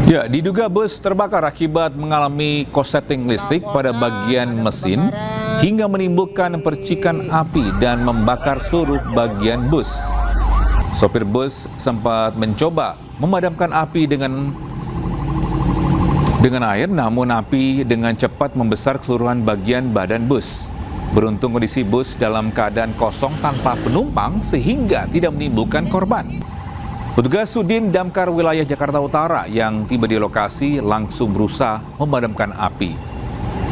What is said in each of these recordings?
Ya, diduga bus terbakar akibat mengalami korsleting listrik pada bagian mesin hingga menimbulkan percikan api dan membakar seluruh bagian bus. Sopir bus sempat mencoba memadamkan api dengan air, namun api dengan cepat membesar keseluruhan bagian badan bus. Beruntung kondisi bus dalam keadaan kosong tanpa penumpang sehingga tidak menimbulkan korban. Petugas Sudin Damkar wilayah Jakarta Utara yang tiba di lokasi langsung berusaha memadamkan api.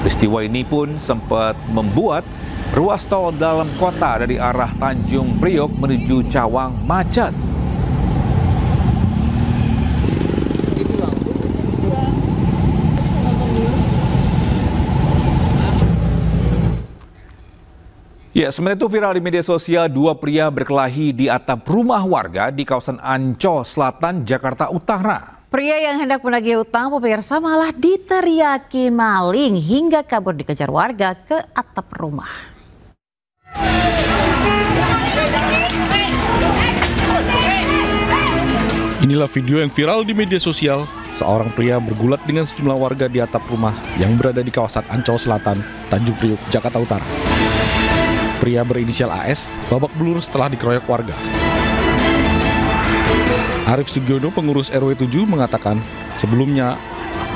Peristiwa ini pun sempat membuat ruas tol dalam kota dari arah Tanjung Priok menuju Cawang macet. Ya, sementara itu viral di media sosial, dua pria berkelahi di atap rumah warga di kawasan Ancol Selatan, Jakarta Utara. Pria yang hendak menagih utang pemirsa malah diteriaki maling hingga kabur dikejar warga ke atap rumah. Inilah video yang viral di media sosial. Seorang pria bergulat dengan sejumlah warga di atap rumah yang berada di kawasan Ancol Selatan, Tanjung Priok, Jakarta Utara. Pria berinisial AS babak belur setelah dikeroyok warga. Arif Sugiono, pengurus RW 7, mengatakan sebelumnya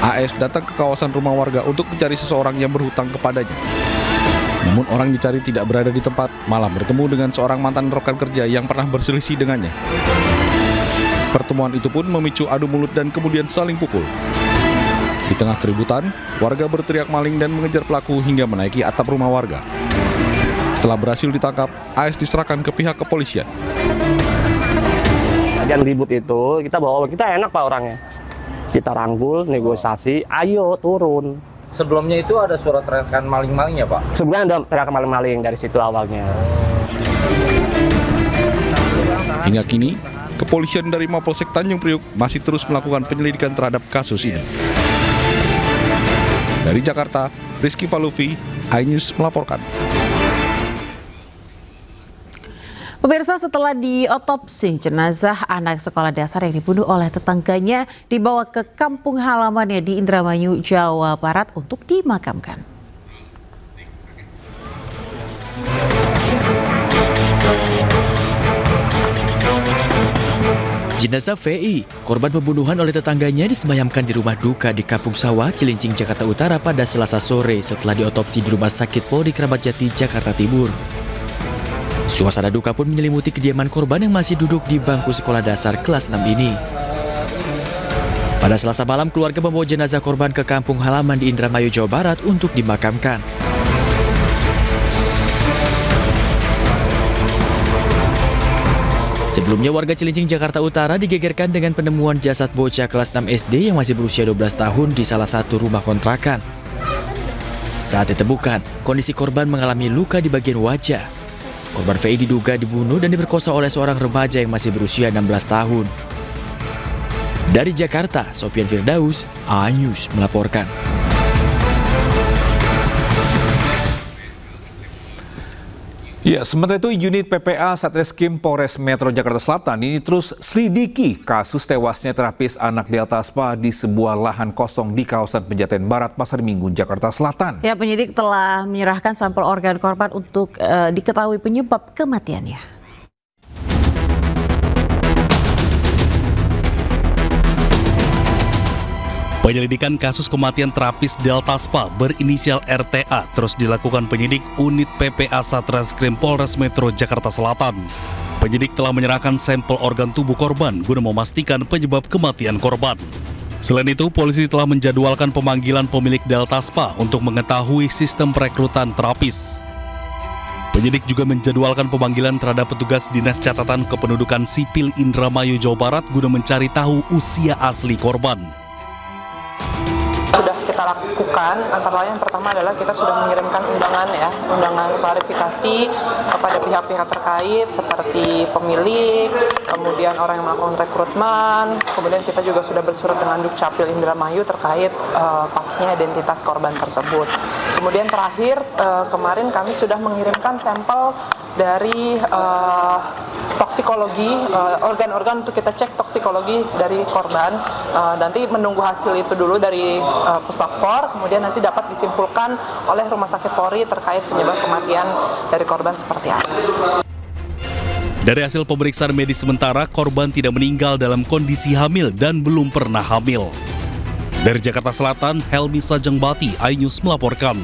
AS datang ke kawasan rumah warga untuk mencari seseorang yang berhutang kepadanya. Namun orang dicari tidak berada di tempat, malah bertemu dengan seorang mantan rekan kerja yang pernah berselisih dengannya. Pertemuan itu pun memicu adu mulut dan kemudian saling pukul. Di tengah keributan, warga berteriak maling dan mengejar pelaku hingga menaiki atap rumah warga. Setelah berhasil ditangkap, AS diserahkan ke pihak kepolisian. Bagian ribut itu, kita bawa, kita enak Pak orangnya. Kita rangkul, negosiasi, ayo turun. Sebelumnya itu ada suara teriakan maling-malingnya Pak? Sebelumnya ada teriakan maling-maling dari situ awalnya. Hingga kini, kepolisian dari Mapolsek Tanjung Priok masih terus melakukan penyelidikan terhadap kasus ini. Dari Jakarta, Rizky Falufi, iNews melaporkan. Pemirsa, setelah diotopsi, jenazah anak sekolah dasar yang dibunuh oleh tetangganya dibawa ke kampung halamannya di Indramayu, Jawa Barat untuk dimakamkan. Jenazah VI, korban pembunuhan oleh tetangganya, disemayamkan di rumah duka di Kampung Sawah, Cilincing, Jakarta Utara pada Selasa sore setelah diotopsi di Rumah Sakit Polri Kramat Jati, Jakarta Timur. Suasana duka pun menyelimuti kediaman korban yang masih duduk di bangku sekolah dasar kelas 6 ini. Pada Selasa malam, keluarga membawa jenazah korban ke kampung halaman di Indramayu, Jawa Barat untuk dimakamkan. Sebelumnya, warga Cilincing, Jakarta Utara digegerkan dengan penemuan jasad bocah kelas 6 SD yang masih berusia 12 tahun di salah satu rumah kontrakan. Saat ditemukan, kondisi korban mengalami luka di bagian wajah. Korban VI diduga dibunuh dan diperkosa oleh seorang remaja yang masih berusia 16 tahun. Dari Jakarta, Sofian Firdaus, iNews melaporkan. Ya, sementara itu unit PPA Satreskrim Polres Metro Jakarta Selatan ini terus selidiki kasus tewasnya terapis anak Delta Spa di sebuah lahan kosong di kawasan Pejaten Barat, Pasar Minggu, Jakarta Selatan. Ya, penyidik telah menyerahkan sampel organ korban untuk diketahui penyebab kematiannya. Penyelidikan kasus kematian terapis Delta Spa berinisial RTA terus dilakukan penyidik unit PPA Satreskrim Polres Metro Jakarta Selatan. Penyidik telah menyerahkan sampel organ tubuh korban guna memastikan penyebab kematian korban. Selain itu, polisi telah menjadwalkan pemanggilan pemilik Delta Spa untuk mengetahui sistem perekrutan terapis. Penyidik juga menjadwalkan pemanggilan terhadap petugas Dinas Catatan Kependudukan Sipil Indramayu, Jawa Barat guna mencari tahu usia asli korban. Sudah kita lakukan, antara lain yang pertama adalah kita sudah mengirimkan undangan klarifikasi kepada pihak-pihak terkait seperti pemilik, kemudian orang yang melakukan rekrutmen, kemudian kita juga sudah bersurat dengan Dukcapil Indramayu terkait pastinya identitas korban tersebut. Kemudian terakhir kemarin kami sudah mengirimkan sampel dari toksikologi, organ-organ untuk kita cek toksikologi dari korban. Nanti menunggu hasil itu dulu dari Puslapfor, kemudian nanti dapat disimpulkan oleh Rumah Sakit Polri terkait penyebab kematian dari korban seperti apa. Dari hasil pemeriksaan medis sementara, korban tidak meninggal dalam kondisi hamil dan belum pernah hamil. Dari Jakarta Selatan, Helmi Sajangbati, iNews melaporkan.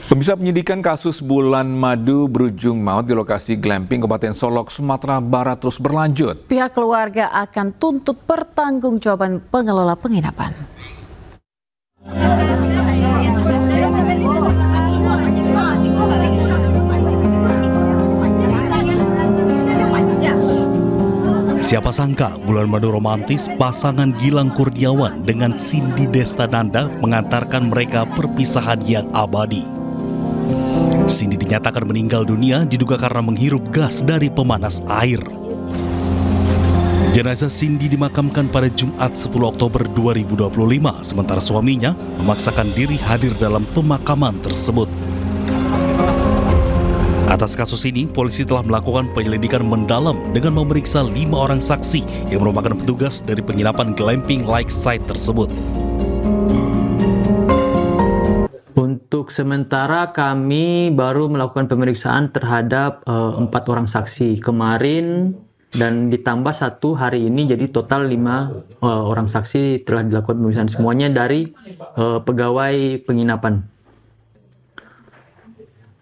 Pemirsa, penyidikan kasus bulan madu berujung maut di lokasi glamping Kabupaten Solok, Sumatera Barat terus berlanjut. Pihak keluarga akan tuntut pertanggungjawaban pengelola penginapan. Siapa sangka bulan madu romantis pasangan Gilang Kurniawan dengan Cindy Destananda mengantarkan mereka perpisahan yang abadi. Cindy dinyatakan meninggal dunia diduga karena menghirup gas dari pemanas air. Jenazah Cindy dimakamkan pada Jumat 10 Oktober 2025, sementara suaminya memaksakan diri hadir dalam pemakaman tersebut. Atas kasus ini, polisi telah melakukan penyelidikan mendalam dengan memeriksa 5 orang saksi yang merupakan petugas dari penginapan glamping Lakeside tersebut. Untuk sementara kami baru melakukan pemeriksaan terhadap 4 orang saksi kemarin dan ditambah 1 hari ini, jadi total 5 orang saksi telah dilakukan pemeriksaan, semuanya dari pegawai penginapan.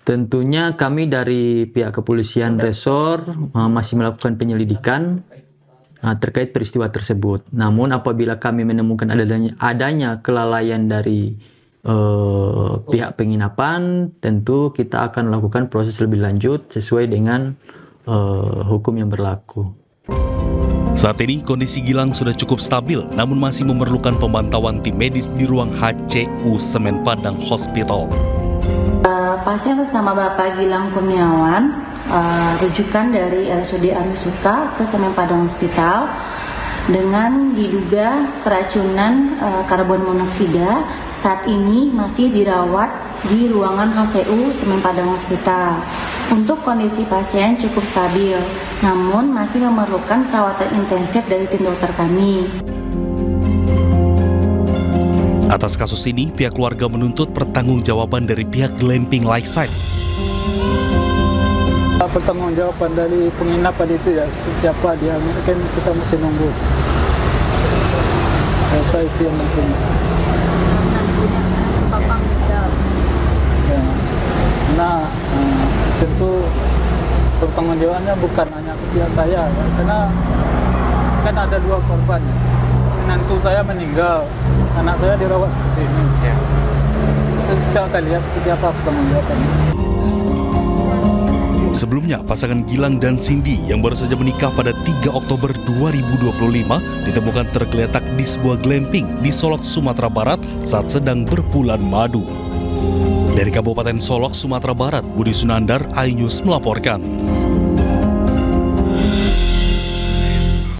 Tentunya kami dari pihak kepolisian resor masih melakukan penyelidikan terkait peristiwa tersebut. Namun apabila kami menemukan adanya kelalaian dari pihak penginapan, tentu kita akan melakukan proses lebih lanjut sesuai dengan hukum yang berlaku. Saat ini kondisi Gilang sudah cukup stabil, namun masih memerlukan pemantauan tim medis di ruang HCU Semen Padang Hospital. Pasien bersama Bapak Gilang Kurniawan, rujukan dari RSUD Arisuka ke Semen Padang Hospital dengan diduga keracunan karbon monoksida. Saat ini masih dirawat di ruangan HCU Semen Padang Hospital. Untuk kondisi pasien cukup stabil, namun masih memerlukan perawatan intensif dari tim dokter kami. Atas kasus ini, pihak keluarga menuntut pertanggungjawaban dari pihak glamping Lakeside. Pertanggungjawaban dari penginapan itu ya seperti apa dia, kan kita mesti nunggu. Saya itu yang mungkin. Ya, nah tentu pertanggungjawabannya bukan hanya ke pihak saya, ya, karena kan ada 2 korban. Menantu saya meninggal, anak saya dirawat seperti ini. Ya. Kita akan lihat seperti apa pertanggungjawabannya. Sebelumnya, pasangan Gilang dan Cindy yang baru saja menikah pada 3 Oktober 2025 ditemukan tergeletak di sebuah glamping di Solok, Sumatera Barat saat sedang berbulan madu. Dari Kabupaten Solok, Sumatera Barat, Budi Sunandar, iNews melaporkan.